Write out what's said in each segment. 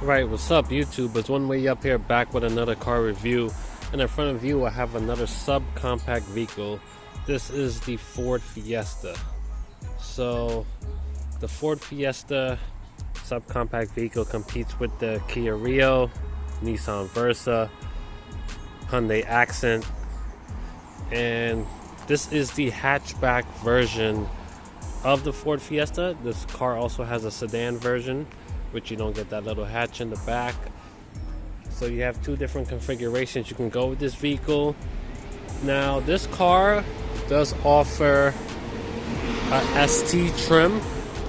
Right, what's up YouTube? It's One Way Up here, back with another car review. And in front of you I have another subcompact vehicle. This is the Ford Fiesta. So the Ford Fiesta subcompact vehicle competes with the Kia Rio, Nissan Versa, Hyundai Accent, and this is the hatchback version of the Ford Fiesta. This car also has a sedan version, which you don't get that little hatch in the back. So you have two different configurations you can go with this vehicle. Now this car does offer a ST trim.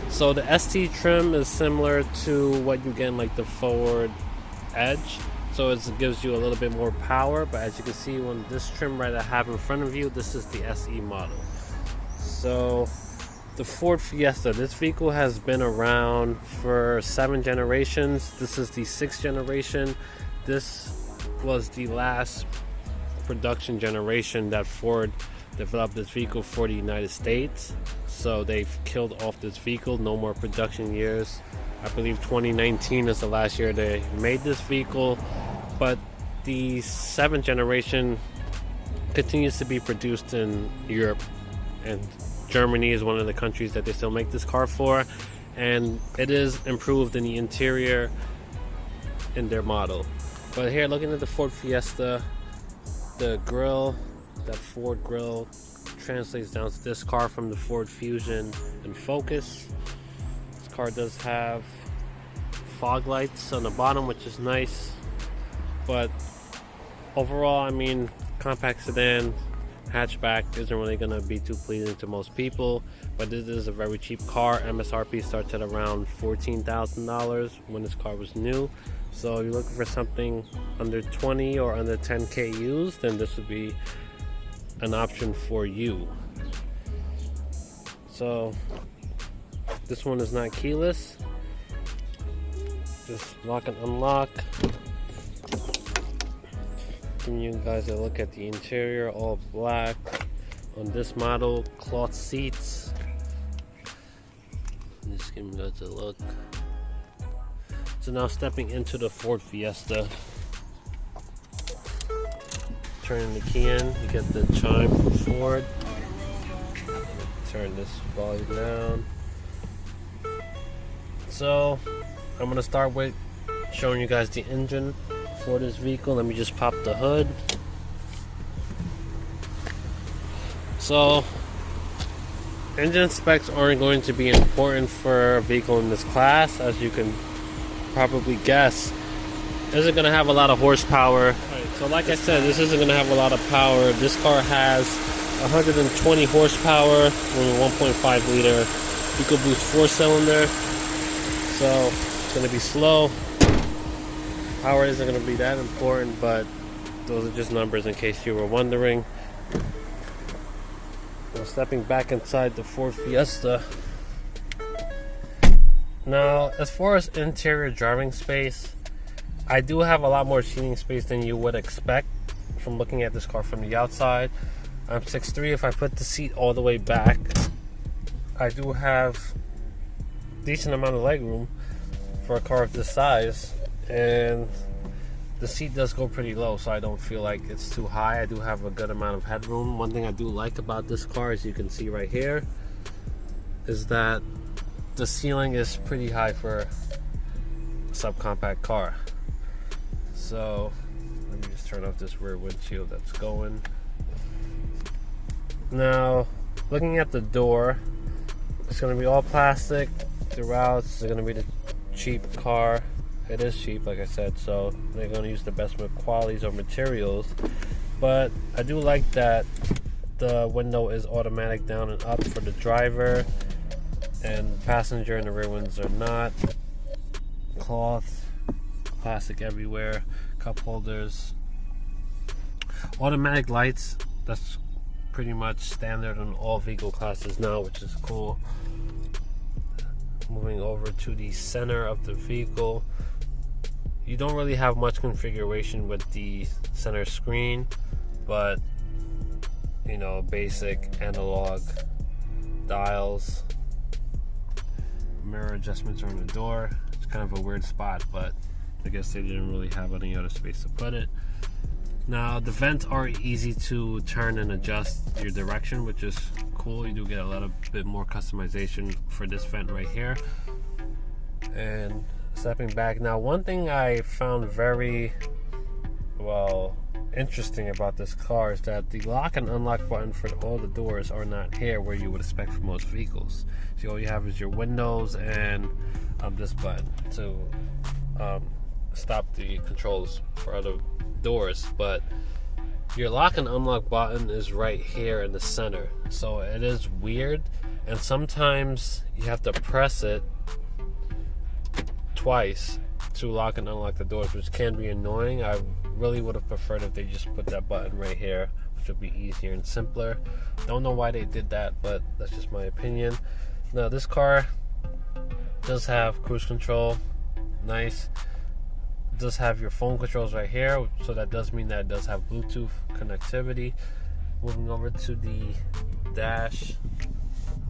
So the ST trim is similar to what you get in like the Ford Edge. So it gives you a little bit more power, but as you can see on this trim right I have in front of you, this is the SE model. So the Ford Fiesta, this vehicle has been around for 7 generations. This is the 6th generation. This was the last production generation that Ford developed this vehicle for the United States. So they've killed off this vehicle, no more production years. I believe 2019 is the last year they made this vehicle, but the 7th generation continues to be produced in Europe, and Germany is one of the countries that they still make this car for, and it is improved in the interior in their model. But here, looking at the Ford Fiesta, the grille, that Ford grille translates down to this car from the Ford Fusion and Focus. This car does have fog lights on the bottom, which is nice, but overall, I mean, compact sedan hatchback isn't really going to be too pleasing to most people, but this is a very cheap car. MSRP starts at around $14,000 when this car was new. So if you're looking for something under 20 or under 10k used, then this would be an option for you. So this one is not keyless. Just lock and unlock. Giving you guys a look at the interior, all black on this model, cloth seats. Just giving you guys a look. So now stepping into the Ford Fiesta, turning the key in, you get the chime from Ford. Turn this volume down. So I'm going to start with showing you guys the engine for this vehicle. Let me just pop the hood. So engine specs aren't going to be important for a vehicle in this class, as you can probably guess. Isn't going to have a lot of horsepower. So like I said, this isn't going to have a lot of power. This car has 120 horsepower with a 1.5 liter EcoBoost 4-cylinder. So it's going to be slow. Power isn't going to be that important, but those are just numbers in case you were wondering. Now stepping back inside the Ford Fiesta. Now, as far as interior driving space, I do have a lot more seating space than you would expect from looking at this car from the outside. I'm 6'3". If I put the seat all the way back, I do have a decent amount of legroom for a car of this size, and the seat does go pretty low, so I don't feel like it's too high. I do have a good amount of headroom. One thing I do like about this car, as you can see right here, is that the ceiling is pretty high for a subcompact car. So let me just turn off this rear windshield that's going. Now, looking at the door, it's going to be all plastic throughout. It's going to be the cheap car. It is cheap, like I said, so they're going to use the best qualities or materials. But I do like that the window is automatic down and up for the driver, and the passenger and the rear windows are not. Cloth, plastic everywhere, cup holders, automatic lights. That's pretty much standard on all vehicle classes now, which is cool. Moving over to the center of the vehicle, you don't really have much configuration with the center screen, but you know, basic analog dials, mirror adjustments are on the door. It's kind of a weird spot, but I guess they didn't really have any other space to put it. Now the vents are easy to turn and adjust your direction, which is cool. You do get a little bit more customization for this vent right here. And stepping back, now one thing I found very interesting about this car is that the lock and unlock button for all the doors are not here where you would expect for most vehicles. So all you have is your windows and this button to stop the controls for other doors, but your lock and unlock button is right here in the center, so it is weird, and sometimes you have to press it twice to lock and unlock the doors, which can be annoying. I really would have preferred if they just put that button right here, which would be easier and simpler. Don't know why they did that, but that's just my opinion. Now this car does have cruise control, nice. It does have your phone controls right here, so that does mean that it does have Bluetooth connectivity. Moving over to the dash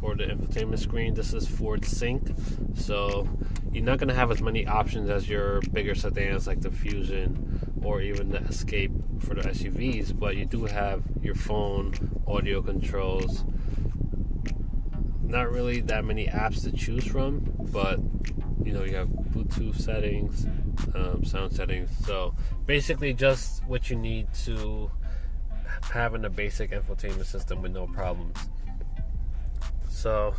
or the infotainment screen, this is Ford Sync, so you're not going to have as many options as your bigger sedans like the Fusion or even the Escape for the SUVs, but you do have your phone, audio controls. Not really that many apps to choose from, but you know, you have Bluetooth settings, sound settings, so basically just what you need to have in a basic infotainment system with no problems. So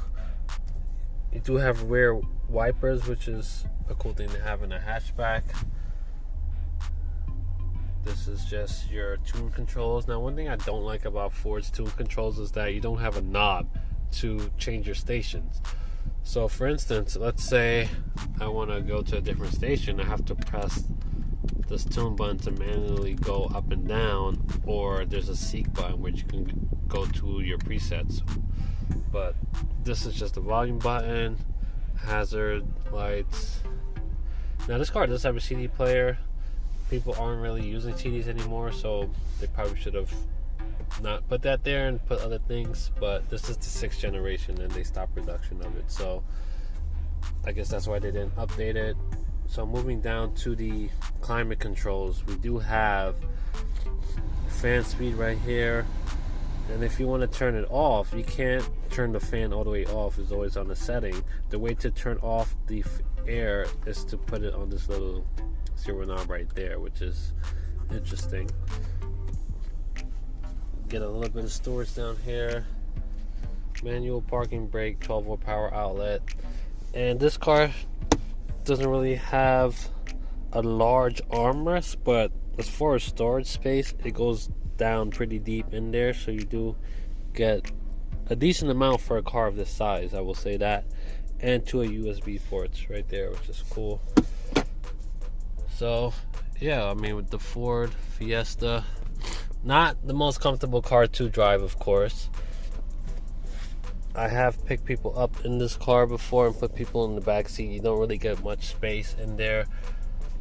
you do have rear wipers, which is a cool thing to have in a hatchback. This is just your tune controls. Now one thing I don't like about Ford's tune controls is that you don't have a knob to change your stations. So for instance, let's say I want to go to a different station, I have to press this tune button to manually go up and down, or there's a seek button which you can go to your presets. But this is just a volume button, hazard lights. Now this car does have a CD player. People aren't really using CDs anymore, so they probably should have not put that there and put other things, but this is the 6th generation and they stopped production of it, so I guess that's why they didn't update it. So moving down to the climate controls, we do have fan speed right here, and if you want to turn it off, you can't turn the fan all the way off, it's always on the setting. The way to turn off the air is to put it on this little zero knob right there, which is interesting. Get a little bit of storage down here, manual parking brake, 12-volt power outlet, and this car doesn't really have a large armrest, but as far as storage space, it goes down pretty deep in there, so you do get a decent amount for a car of this size, I will say that, and 2 USB ports right there, which is cool. So yeah, I mean, with the Ford Fiesta, not the most comfortable car to drive, of course. I have picked people up in this car before and put people in the back seat. You don't really get much space in there.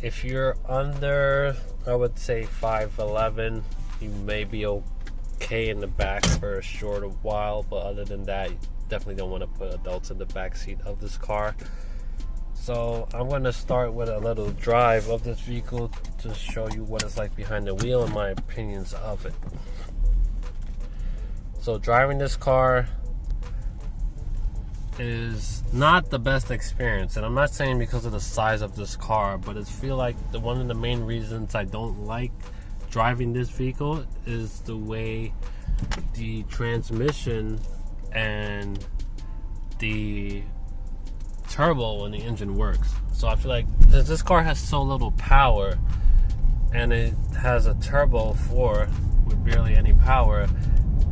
If you're under, I would say 5'11", you may be okay in the back for a short while, but other than that, you definitely don't want to put adults in the back seat of this car. So I'm going to start with a little drive of this vehicle to show you what it's like behind the wheel and my opinions of it. So driving this car is not the best experience, and I'm not saying because of the size of this car, but I feel like one of the main reasons I don't like driving this vehicle is the way the transmission and the turbo and the engine works. So I feel like this car has so little power and it has a turbo 4 with barely any power,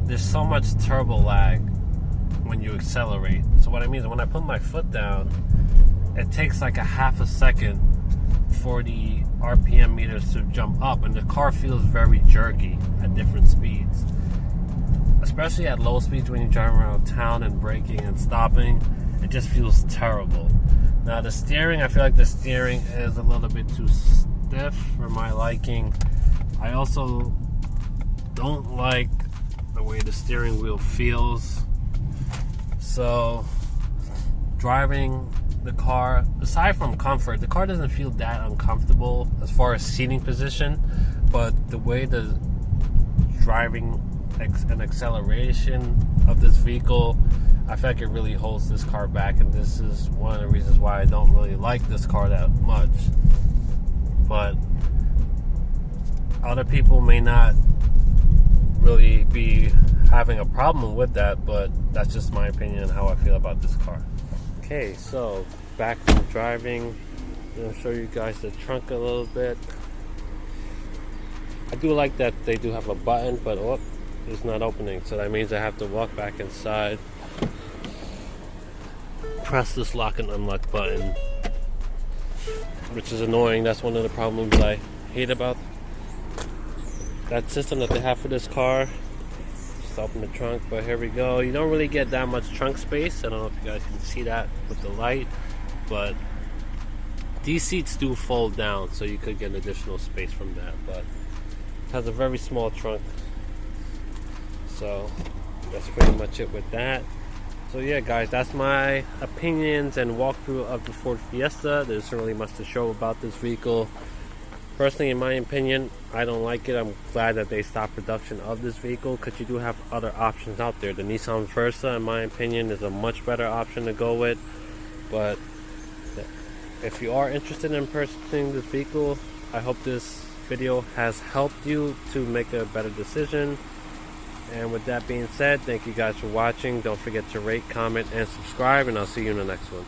there's so much turbo lag when you accelerate. So what I mean is when I put my foot down, it takes like a half a second for the RPM meters to jump up, and the car feels very jerky at different speeds, especially at low speeds when you're driving around town and braking and stopping. It just feels terrible. Now the steering, I feel like the steering is a little bit too stiff for my liking. I also don't like the way the steering wheel feels. So driving the car, aside from comfort, the car doesn't feel that uncomfortable as far as seating position, but the way the driving and acceleration of this vehicle, I feel like it really holds this car back, and this is one of the reasons why I don't really like this car that much. But other people may not really be having a problem with that, but that's just my opinion and how I feel about this car. Okay, so back from driving, I'm going to show you guys the trunk a little bit. I do like that they do have a button, but it's not opening, so that means I have to walk back inside, press this lock and unlock button, which is annoying. That's one of the problems I hate about that system that they have for this car. Just open the trunk, but here we go. You don't really get that much trunk space. I don't know if you guys can see that with the light, but these seats do fold down, so you could get additional space from that, but it has a very small trunk. So that's pretty much it with that. So yeah guys, that's my opinions and walkthrough of the Ford Fiesta. There's really much to show about this vehicle. Personally, in my opinion, I don't like it. I'm glad that they stopped production of this vehicle, because you do have other options out there. The Nissan Versa, in my opinion, is a much better option to go with. But if you are interested in purchasing this vehicle, I hope this video has helped you to make a better decision. And with that being said, thank you guys for watching. Don't forget to rate, comment, and subscribe, and I'll see you in the next one.